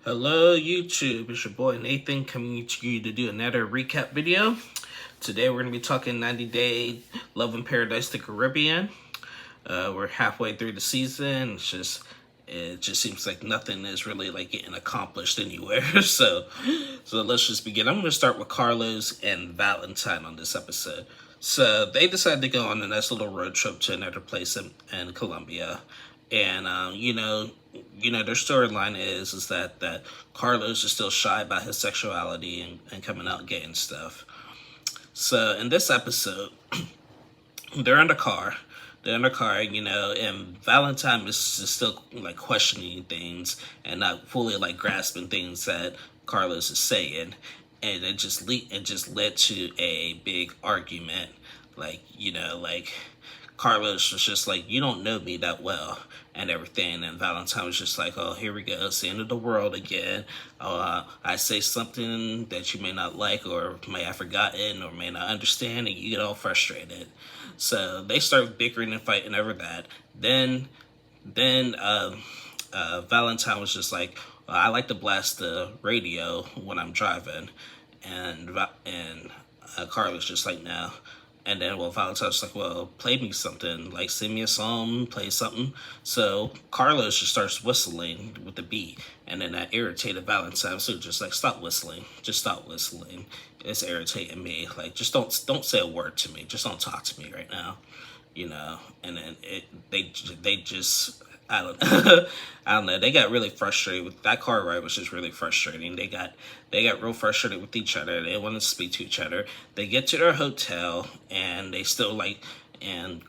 Hello YouTube, it's your boy Nathan coming to you to do another recap video. Today we're going to be talking 90 Day Love in Paradise the Caribbean. We're halfway through the season. It just seems like nothing is really like getting accomplished anywhere. So let's just begin. I'm going to start with Carlos and Valentine on this episode. So they decided to go on a nice little road trip to another place in Colombia. And their storyline is that Carlos is still shy about his sexuality and coming out gay and stuff. So in this episode, they're in the car, and Valentine is still like questioning things and not fully like grasping things that Carlos is saying, and it just led to a big argument. Like Carlos was just like, you don't know me that well and everything. And Valentine was just like, oh, here we go. It's the end of the world again. I say something that you may not like or may have forgotten or may not understand, and you get all frustrated. So they start bickering and fighting over that. Then Valentine was just like, well, I like to blast the radio when I'm driving. And Carlos just like, no. And then, Valentine's like, well, play me something. Like, sing me a song, play something. So Carlos just starts whistling with the beat. And then that irritated Valentine. So just like, stop whistling. Just stop whistling. It's irritating me. Like, just don't say a word to me. Just don't talk to me right now. And then they just... I don't know. They got really frustrated with that car ride, was just really frustrating. They got real frustrated with each other. They wanted to speak to each other. They get to their hotel and they still like, and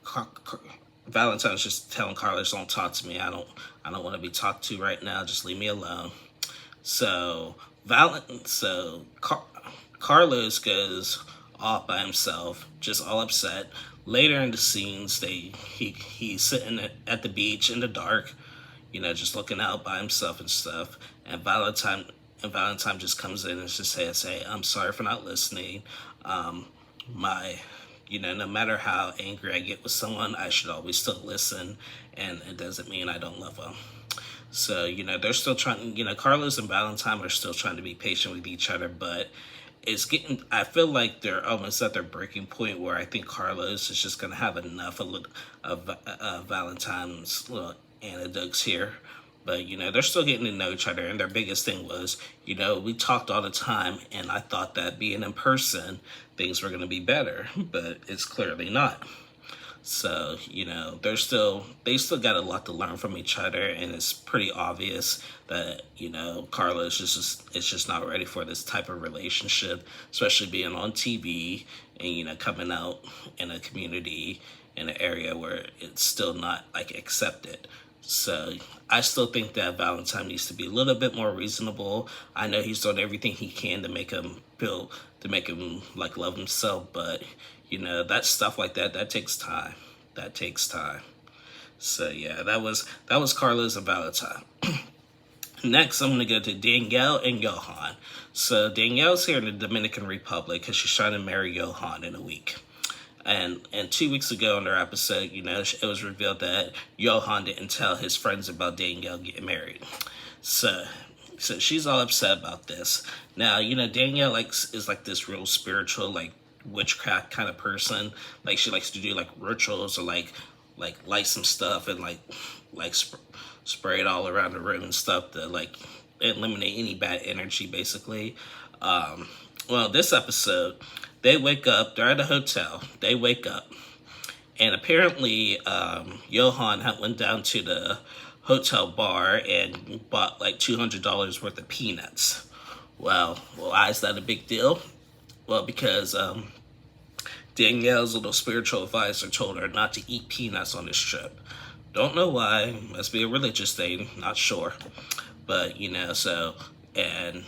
Valentine's just telling Carlos, "Don't talk to me. I don't want to be talked to right now. Just leave me alone." So Carlos goes off by himself, just all upset. Later in the scenes, he's sitting at the beach in the dark, just looking out by himself and stuff. And Valentine just comes in and just says, "Hey, I'm sorry for not listening. No matter how angry I get with someone, I should always still listen, and it doesn't mean I don't love them." So they're still trying. Carlos and Valentine are still trying to be patient with each other, but I feel like they're almost at their breaking point where I think Carlos is just going to have enough of Valentine's little anecdotes here. But, they're still getting to know each other. And their biggest thing was, we talked all the time. And I thought that being in person, things were going to be better. But it's clearly not. So, they still got a lot to learn from each other, and it's pretty obvious that, Carlos is just not ready for this type of relationship, especially being on TV and, coming out in a community, in an area where it's still not, like, accepted. So I still think that Valentine needs to be a little bit more reasonable. I know he's done everything he can to make him like love himself, but that stuff like that takes time. That takes time. So yeah, that was Carlos and Valentine. Next, I'm going to go to Danielle and Johan. So Danielle's here in the Dominican Republic because she's trying to marry Johan in a week. And 2 weeks ago in their episode, it was revealed that Johan didn't tell his friends about Danielle getting married. So she's all upset about this. Now, Danielle is like this real spiritual, like, witchcraft kind of person. Like, she likes to do like rituals or like light some stuff and like spray it all around the room and stuff to like eliminate any bad energy, basically. This episode, they wake up, they're at a hotel, they wake up, and apparently Johan went down to the hotel bar and bought like $200 worth of peanuts. Well, why is that a big deal? Well, because Danielle's little spiritual advisor told her not to eat peanuts on this trip. Don't know why. Must be a religious thing. Not sure. But, and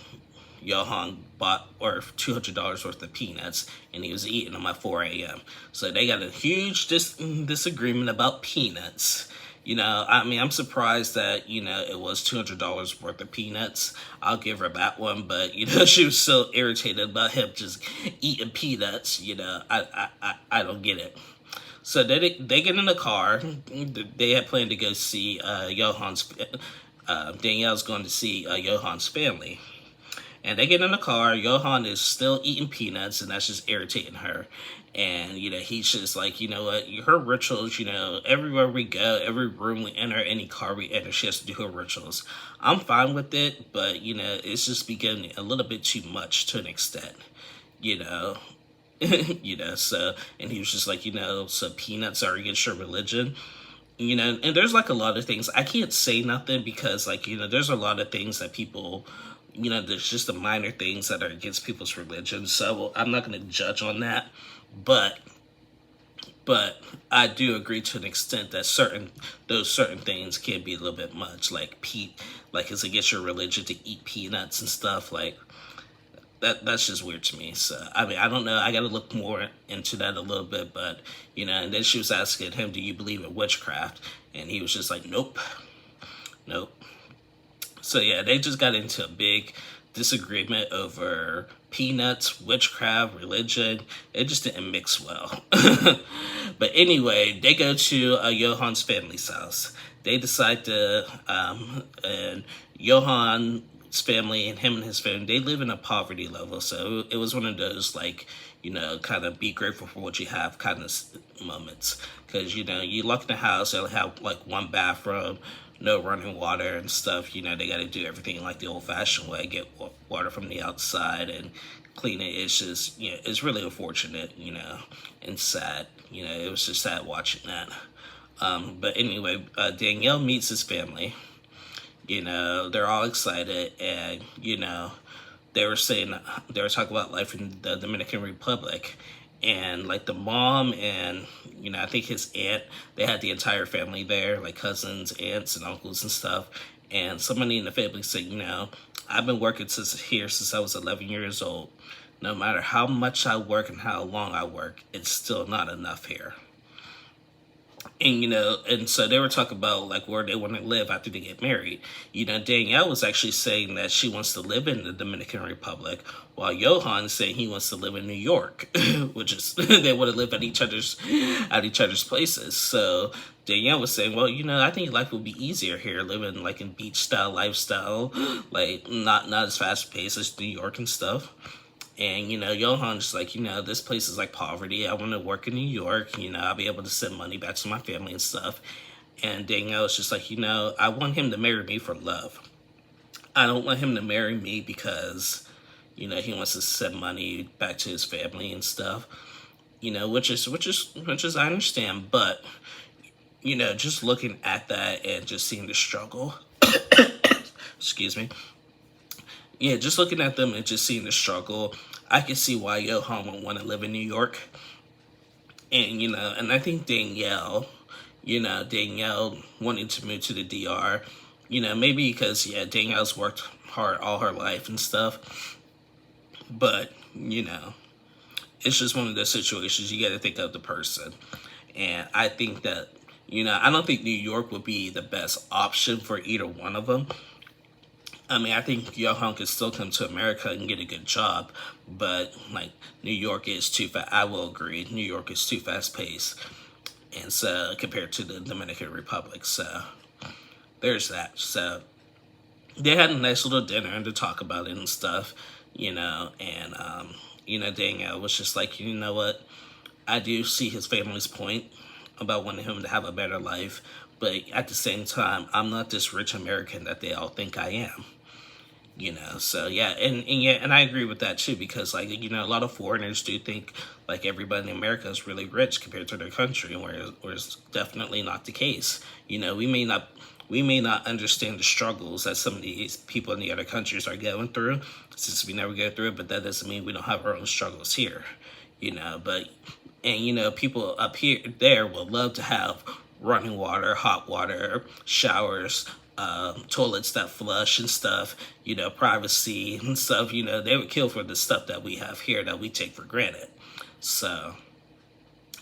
Johan bought $200 worth of peanuts, and he was eating them at 4 a.m. So they got a huge disagreement about peanuts. I'm surprised that, it was $200 worth of peanuts. I'll give her that one, but, she was so irritated about him just eating peanuts, I don't get it. So they get in the car. They had planned to go see Johan's Danielle's going to see Johan's family. And they get in the car. Johan is still eating peanuts, and that's just irritating her. And, he's just like, you know what, her rituals, everywhere we go, every room we enter, any car we enter, she has to do her rituals. I'm fine with it, but, it's just becoming a little bit too much to an extent, so, and he was just like, so peanuts are against your religion. And there's like a lot of things. I can't say nothing because, like, there's a lot of things that people, there's just the minor things that are against people's religion. So I'm not going to judge on that. But I do agree to an extent that those certain things can be a little bit much. Like it's against your religion to eat peanuts and stuff. Like, that's just weird to me. So, I mean, I don't know. I got to look more into that a little bit. But, and then she was asking him, do you believe in witchcraft? And he was just like, nope. So, yeah, they just got into a big disagreement over peanuts, witchcraft, religion. It just didn't mix well. But anyway, they go to Johan's family's house. They decide to, and Johan's family and him and his family, they live in a poverty level. So it was one of those, like, kind of be grateful for what you have kind of moments. Because, you look in the house, they'll have like one bathroom, no running water and stuff. They got to do everything like the old-fashioned way, get water from the outside and clean it. It's just, it's really unfortunate, and sad. It was just sad watching that. But anyway, Danielle meets his family. They're all excited, and, they were talking about life in the Dominican Republic. And, like, the mom and, I think his aunt, they had the entire family there, like cousins, aunts, and uncles and stuff. And somebody in the family said, I've been working since I was 11 years old. No matter how much I work and how long I work, it's still not enough here. And, and so they were talking about, like, where they want to live after they get married. Danielle was actually saying that she wants to live in the Dominican Republic, while Johan is saying he wants to live in New York, which is, they want to live at each other's places. So Danielle was saying, well, I think life would be easier here, living, like, in beach-style lifestyle, like, not as fast-paced as New York and stuff. And, Johan's like, this place is like poverty. I want to work in New York. I'll be able to send money back to my family and stuff. And Danielle's just like, I want him to marry me for love. I don't want him to marry me because, he wants to send money back to his family and stuff. Which is I understand. But, just looking at that and just seeing the struggle. Excuse me. Yeah, just looking at them and just seeing the struggle, I can see why Johan would want to live in New York. And, and I think Danielle wanting to move to the DR, maybe because, Danielle's worked hard all her life and stuff. But, it's just one of those situations you got to think of the person. And I think that, I don't think New York would be the best option for either one of them. I mean, I think Johan could still come to America and get a good job, but, like, New York is too fast. I will agree, New York is too fast-paced, and so, compared to the Dominican Republic, so, there's that. So, they had a nice little dinner to talk about it and stuff, and, Danielle was just like, you know what, I do see his family's point about wanting him to have a better life, but at the same time, I'm not this rich American that they all think I am. So yeah, and I agree with that too, because, like, a lot of foreigners do think like everybody in America is really rich compared to their country, whereas it's definitely not the case. We may not understand the struggles that some of these people in the other countries are going through, since we never go through it, but that doesn't mean we don't have our own struggles here. But people up there would love to have running water, hot water, showers, toilets that flush and stuff, privacy and stuff. They would kill for the stuff that we have here that we take for granted. So,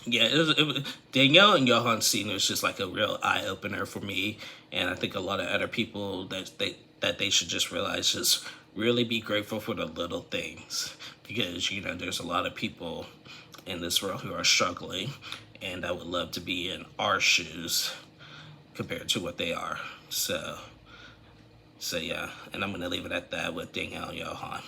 yeah, it was Danielle and Johan scene was just like a real eye-opener for me, and I think a lot of other people that they should just realize, just really be grateful for the little things, because, there's a lot of people in this world who are struggling, and I would love to be in our shoes compared to what they are. So, So yeah, and I'm gonna leave it at that with Danielle Johan.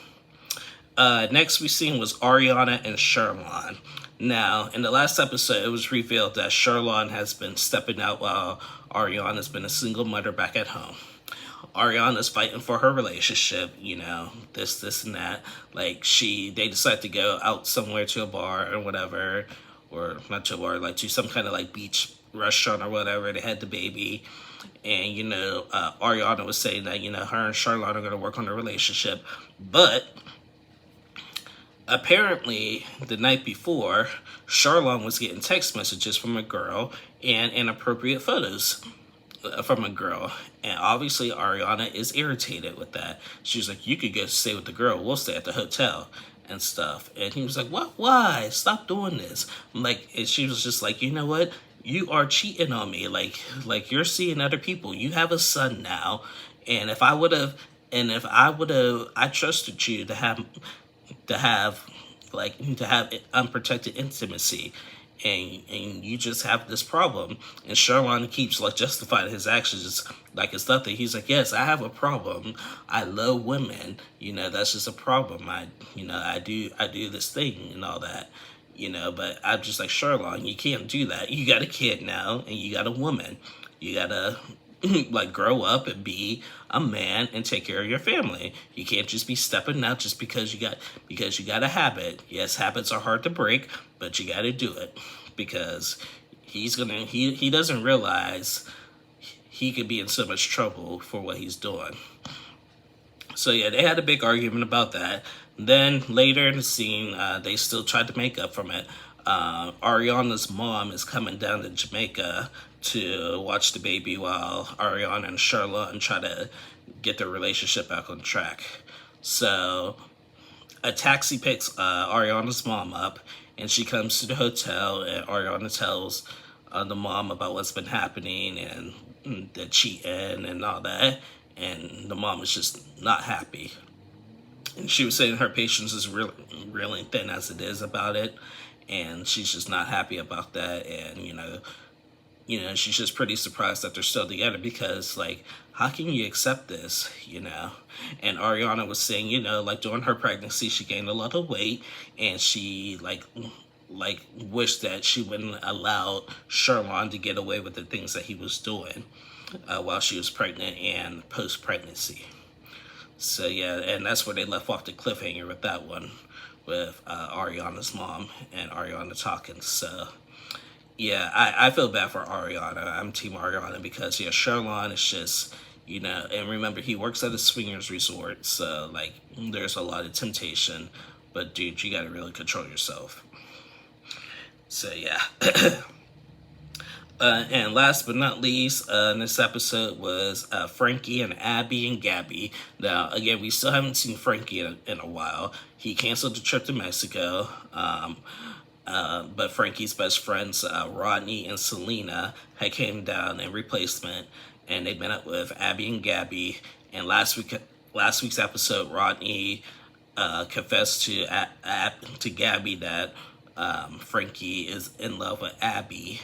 Next we seen was Ariana and Sherlon. Now, in the last episode, it was revealed that Sherlon has been stepping out while Ariana's been a single mother back at home. Ariana's fighting for her relationship, this and that. Like they decide to go out somewhere to a bar or whatever, or not to a bar, like to some kind of like beach restaurant or whatever. They had the baby, and Ariana was saying that her and Charlotte are going to work on their relationship, but apparently the night before, Charlotte was getting text messages from a girl and inappropriate photos from a girl, and obviously Ariana is irritated with that. She's like, "You could go stay with the girl. We'll stay at the hotel and stuff." And he was like, "What? Why? Stop doing this." And she was just like, "You know what? You are cheating on me. Like you're seeing other people. You have a son now, and if I would have, I trusted you to have unprotected intimacy." And you just have this problem. And Sherlon keeps like justifying his actions like it's nothing. He's like, "Yes, I have a problem. I love women. That's just a problem. I do this thing and all that. But I'm just like, Sherlon, you can't do that. You got a kid now and you got a woman. You gotta like grow up and be a man and take care of your family. You can't just be stepping out just because you got a habit. Yes, habits are hard to break, but you got to do it, because he doesn't realize he could be in so much trouble for what he's doing." So yeah, they had a big argument about that. Then later in the scene, they still tried to make up from it. Ariana's mom is coming down to Jamaica to watch the baby while Ariana and Charlotte try to get their relationship back on track. So a taxi picks Ariana's mom up, and she comes to the hotel, and Ariana tells the mom about what's been happening and the cheating and all that, and the mom is just not happy. And she was saying her patience is really, really thin as it is about it, and she's just not happy about that. And she's just pretty surprised that they're still together, because like, how can you accept this? And Ariana was saying, like during her pregnancy, she gained a lot of weight, and she like wished that she wouldn't allow Sherlon to get away with the things that he was doing while she was pregnant and post-pregnancy. So yeah, and that's where they left off the cliffhanger with that one, with Ariana's mom and Ariana talking. So yeah, I feel bad for Ariana. I'm team Ariana, because yeah, Sherlon is just, and remember, he works at a swingers resort, so like there's a lot of temptation, but dude, you gotta really control yourself. So yeah. And last but not least, in this episode was Frankie and Abby and Gabby. Now, again, we still haven't seen Frankie in a while. He canceled the trip to Mexico, but Frankie's best friends, Rodney and Selena, had came down in replacement, and they met up with Abby and Gabby. And last week's episode, Rodney confessed to Gabby that Frankie is in love with Abby,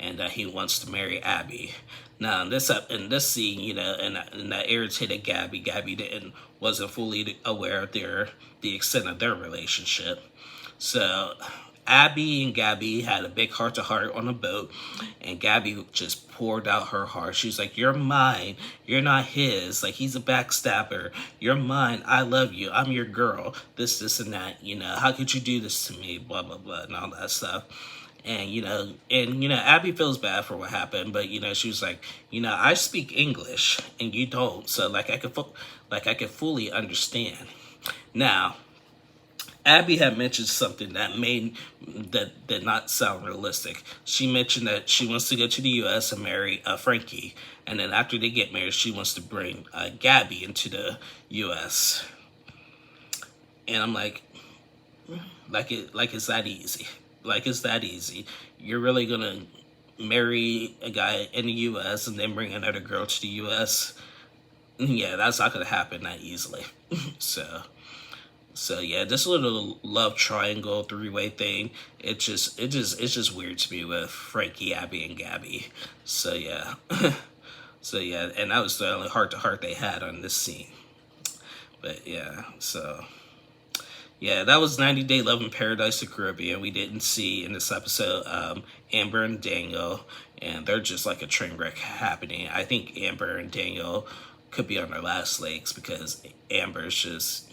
and that he wants to marry Abby. Now in this scene, and that irritated Gabby. Gabby wasn't fully aware of the extent of their relationship. So Abby and Gabby had a big heart-to-heart on a boat, and Gabby just poured out her heart. She's like, "You're mine. You're not his. Like, he's a backstabber. You're mine. I love you. I'm your girl. This, and that. How could you do this to me? Blah, blah, blah," and all that stuff. And, Abby feels bad for what happened, but, she was like, "I speak English, and you don't. So, I could fully understand." Now, Abby had mentioned something that did not sound realistic. She mentioned that she wants to go to the U.S. and marry Frankie, and then after they get married, she wants to bring Gabby into the U.S. And I'm like it's that easy. It's that easy. You're really gonna marry a guy in the U.S. and then bring another girl to the U.S.? Yeah, that's not gonna happen that easily. So yeah, this little love triangle three-way thing, it's just weird to me with Frankie, Abby, and Gabby. So yeah. So yeah, and that was the only heart-to-heart they had on this scene. But yeah, so yeah, that was 90 Day Love in Paradise, the Caribbean. We didn't see in this episode Amber and Daniel, and they're just like a train wreck happening. I think Amber and Daniel could be on their last legs because Amber's just,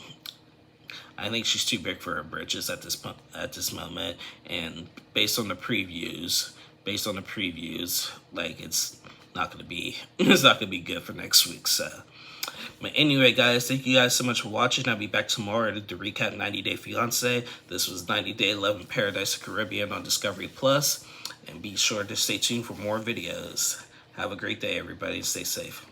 I think she's too big for her britches at this moment, and based on the previews, like it's not gonna be good for next week. So. But anyway, guys, thank you guys so much for watching. I'll be back tomorrow to recap 90 Day Fiancé. This was 90 Day Love in Paradise, the Caribbean on Discovery Plus. And be sure to stay tuned for more videos. Have a great day, everybody. Stay safe.